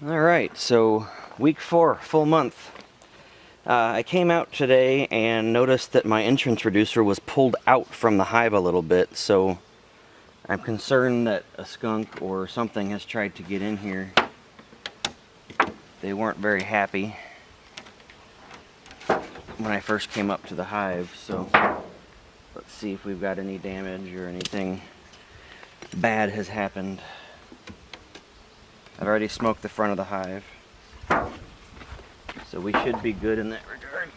Alright, so week 4, full month. I came out today and noticed that my entrance reducer was pulled out from the hive a little bit, so I'm concerned that a skunk or something has tried to get in here. They weren't very happy when I first came up to the hive, so let's see if we've got any damage or anything bad has happened. I've already smoked the front of the hive, so we should be good in that regard.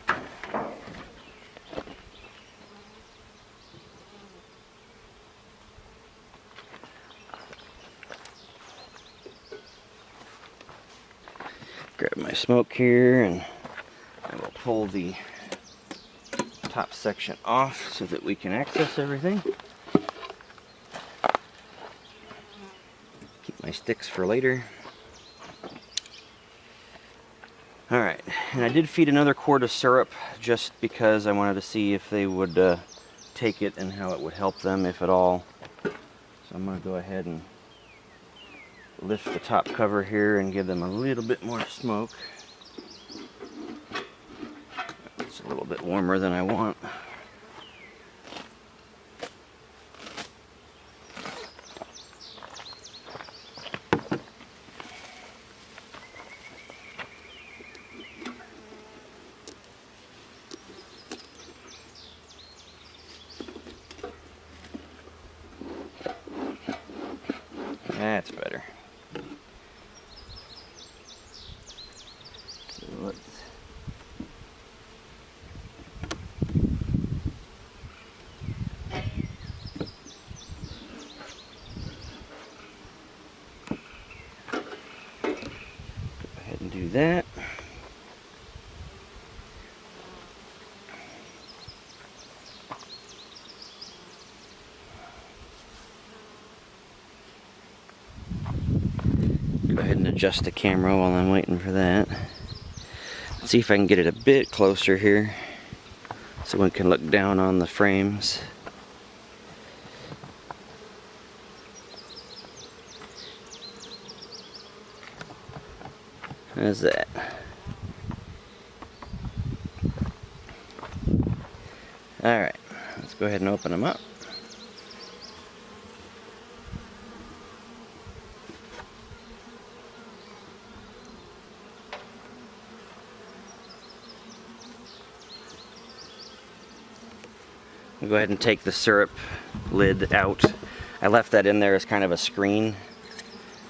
Grab my smoke here, and I will pull the top section off so that we can access everything. Keep my sticks for later. Alright, and I did feed another quart of syrup just because I wanted to see if they would take it and how it would help them, if at all. So I'm going to go ahead and lift the top cover here and give them a little bit more smoke. It's a little bit warmer than I want. That's better. So let's go ahead and do that. Go ahead and adjust the camera while I'm waiting for that. Let's see if I can get it a bit closer here so we can look down on the frames. How's that? Alright, let's go ahead and open them up. I'll go ahead and take the syrup lid out. I left that in there as kind of a screen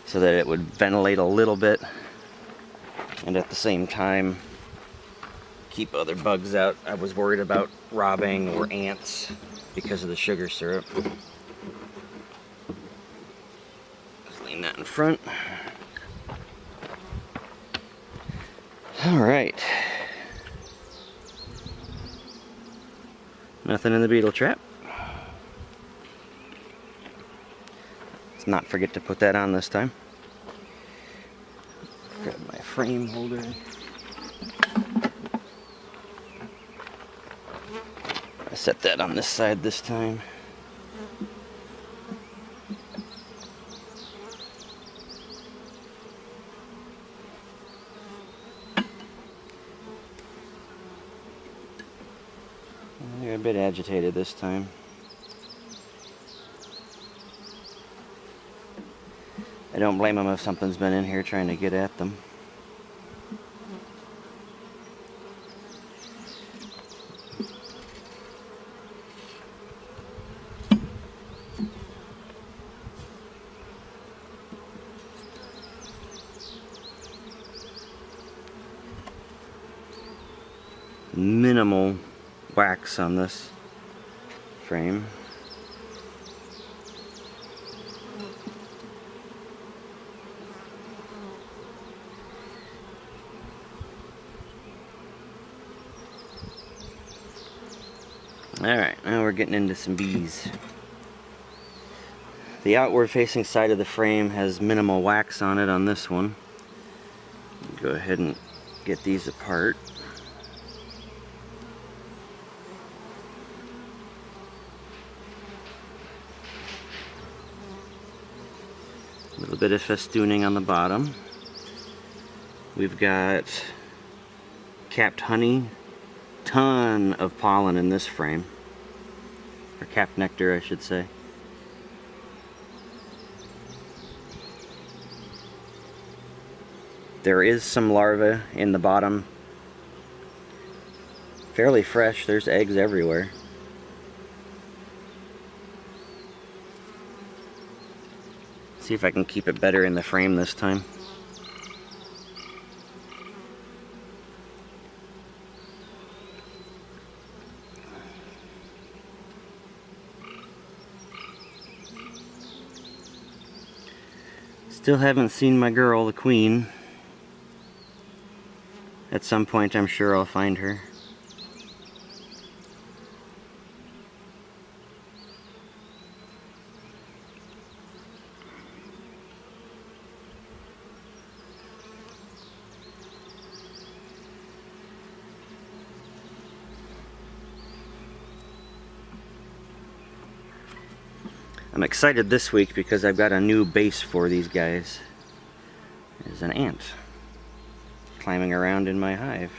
so that it would ventilate a little bit and at the same time keep other bugs out. I was worried about robbing or ants because of the sugar syrup. Just lean that in front. Alright. Nothing in the beetle trap. Let's not forget to put that on this time. Grab my frame holder. I set that on this side this time. They're a bit agitated this time. I don't blame them if something's been in here trying to get at them. Minimal wax on this frame. Alright, now we're getting into some bees. The outward facing side of the frame has minimal wax on it on this one. Go ahead and get these apart. A little bit of festooning on the bottom. We've got capped honey. Ton of pollen in this frame. Or capped nectar, I should say. There is some larvae in the bottom. Fairly fresh, there's eggs everywhere. See if I can keep it better in the frame this time. Still haven't seen my girl, the queen. At some point, I'm sure I'll find her. I'm excited this week because I've got a new base for these guys. There's an ant climbing around in my hive.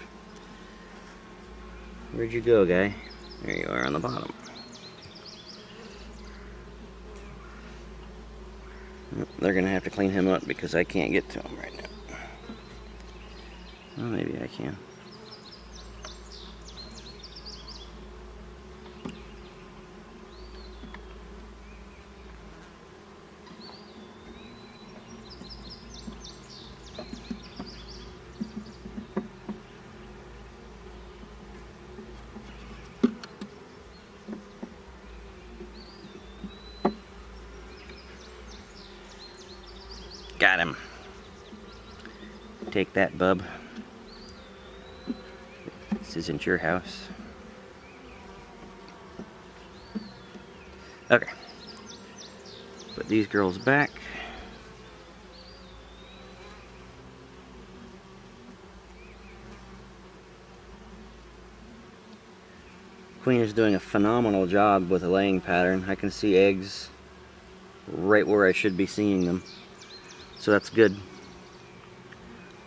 Where'd you go, guy? There you are on the bottom. They're gonna have to clean him up because I can't get to him right now. Well, maybe I can. Got him. Take that, bub. This isn't your house. Okay. Put these girls back. Queen is doing a phenomenal job with the laying pattern. I can see eggs right where I should be seeing them. So that's good.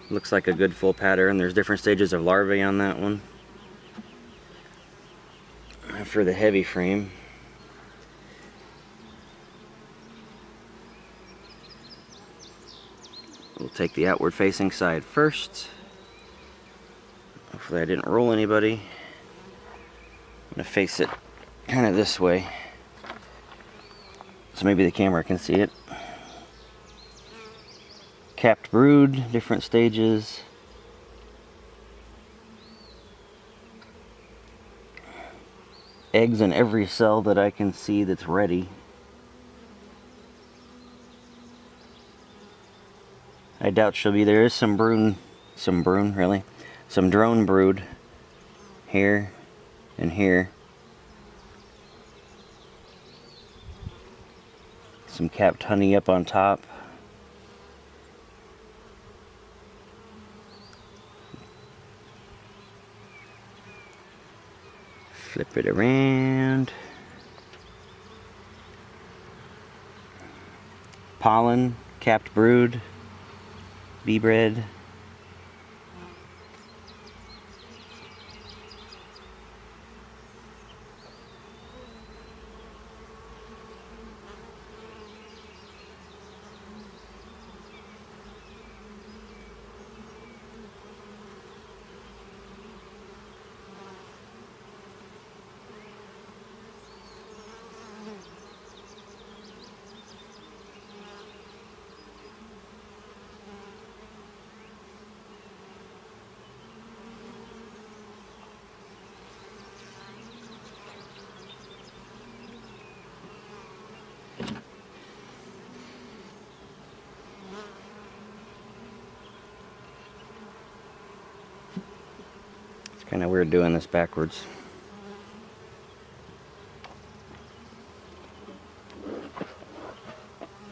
Looks like a good full pattern. There's different stages of larvae on that one. For the heavy frame. We'll take the outward facing side first. Hopefully I didn't roll anybody. I'm going to face it kind of this way. So maybe the camera can see it. Capped brood, different stages. Eggs in every cell that I can see that's ready. I doubt she'll be there. Is some drone brood here and here. Some capped honey up on top. Flip it around. Pollen, capped brood, bee bread. Kind of weird doing this backwards.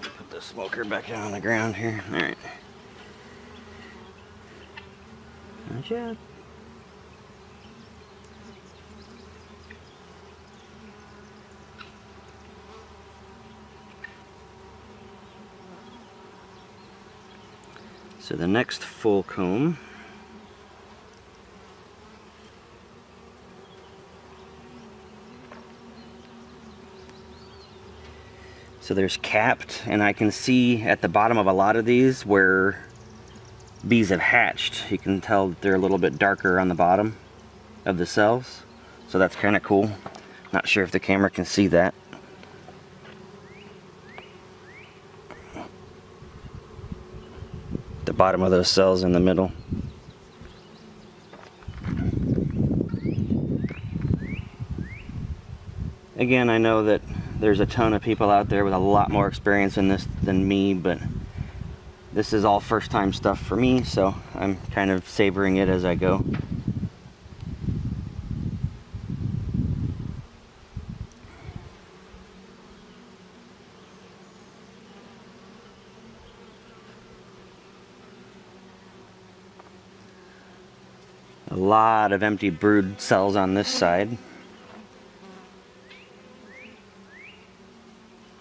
Put the smoker back down on the ground here. Alright. Good job. So the next full comb, so there's capped, and I can see at the bottom of a lot of these where bees have hatched. You can tell that they're a little bit darker on the bottom of the cells, so that's kind of cool. Not sure if the camera can see that. The bottom of those cells in the middle. Again, I know that there's a ton of people out there with a lot more experience in this than me, but this is all first time stuff for me, so I'm kind of savoring it as I go. A lot of empty brood cells on this side,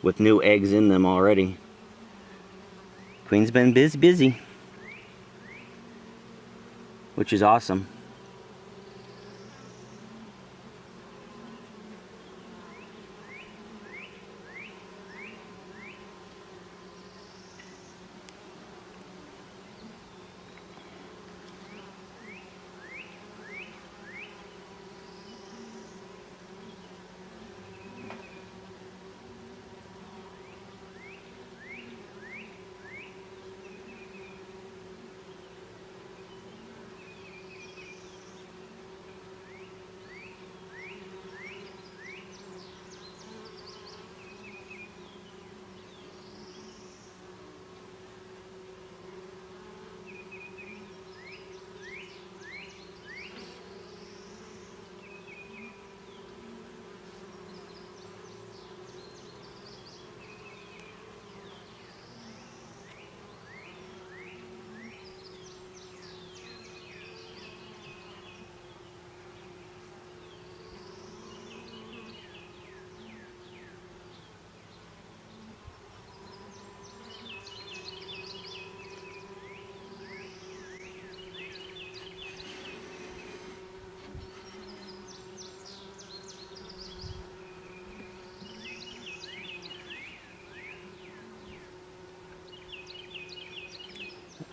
with new eggs in them already. Queen's been busy, which is awesome.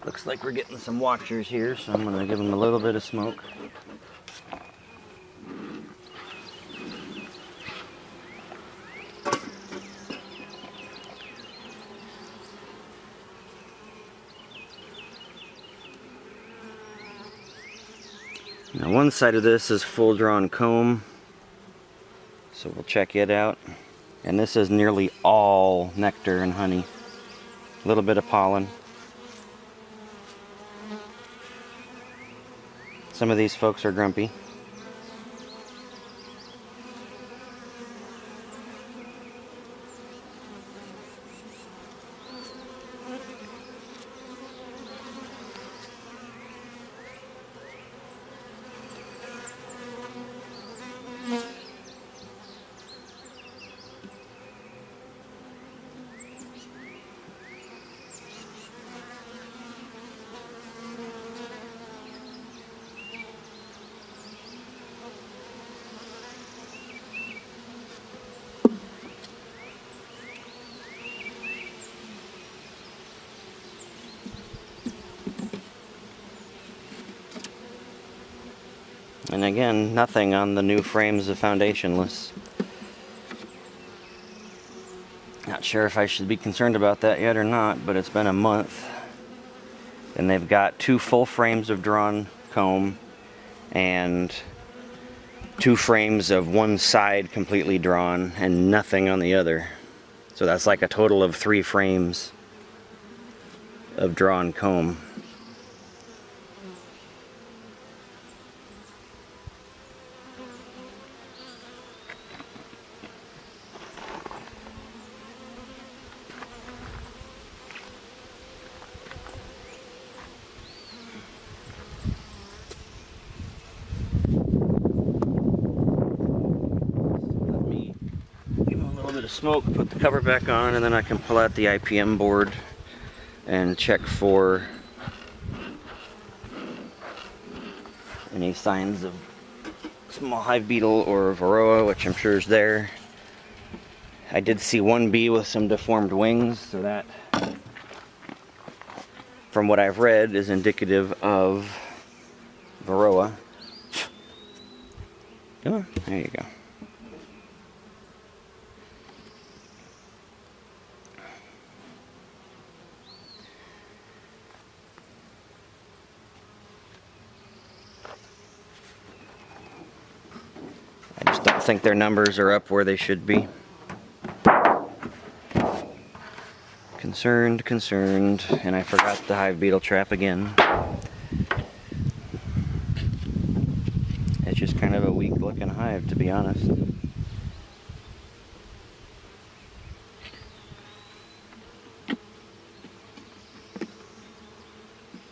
Looks like we're getting some watchers here, so I'm going to give them a little bit of smoke. Now one side of this is full drawn comb, so we'll check it out. And this is nearly all nectar and honey. A little bit of pollen. Some of these folks are grumpy. And again, nothing on the new frames of foundationless. Not sure if I should be concerned about that yet or not, but it's been a month. And they've got 2 full frames of drawn comb and 2 frames of one side completely drawn and nothing on the other. So that's like a total of 3 frames of drawn comb. Smoke, put the cover back on, and then I can pull out the IPM board and check for any signs of small hive beetle or varroa, which I'm sure is there. I did see one bee with some deformed wings, so that, from what I've read, is indicative of varroa. Oh, there you go. I just don't think their numbers are up where they should be. Concerned, and I forgot the hive beetle trap again. It's just kind of a weak looking hive, to be honest.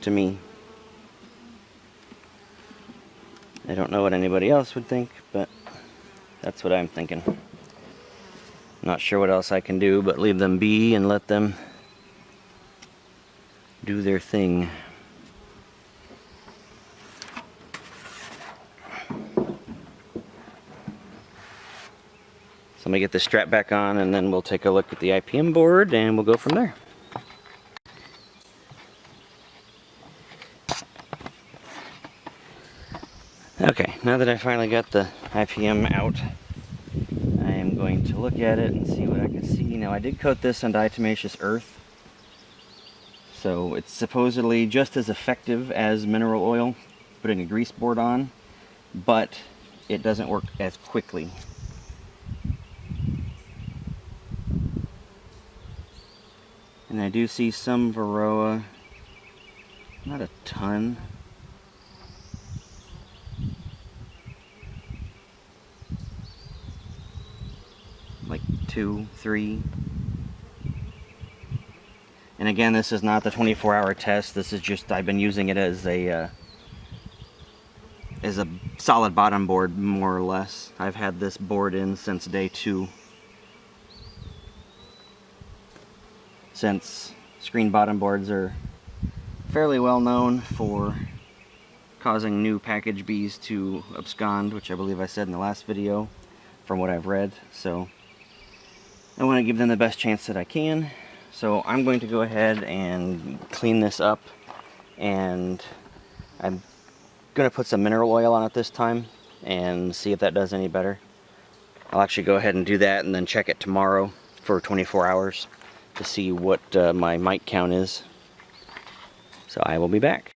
To me. I don't know what anybody else would think, but that's what I'm thinking. Not sure what else I can do but leave them be and let them do their thing. So I'm gonna get the strap back on and then we'll take a look at the IPM board and we'll go from there. Okay, now that I finally got the IPM out, I am going to look at it and see what I can see. Now I did coat this on diatomaceous earth, so it's supposedly just as effective as mineral oil, putting a grease board on, but it doesn't work as quickly. And I do see some varroa, not a ton. Like 2, 3. And again, this is not the 24-hour test. This is just, I've been using it as a solid bottom board, more or less. I've had this board in since day 2. Since screen bottom boards are fairly well known for causing new package bees to abscond, which I believe I said in the last video, from what I've read. So I want to give them the best chance that I can. So I'm going to go ahead and clean this up, and I'm going to put some mineral oil on it this time and see if that does any better. I'll actually go ahead and do that and then check it tomorrow for 24 hours to see what my mite count is. So I will be back.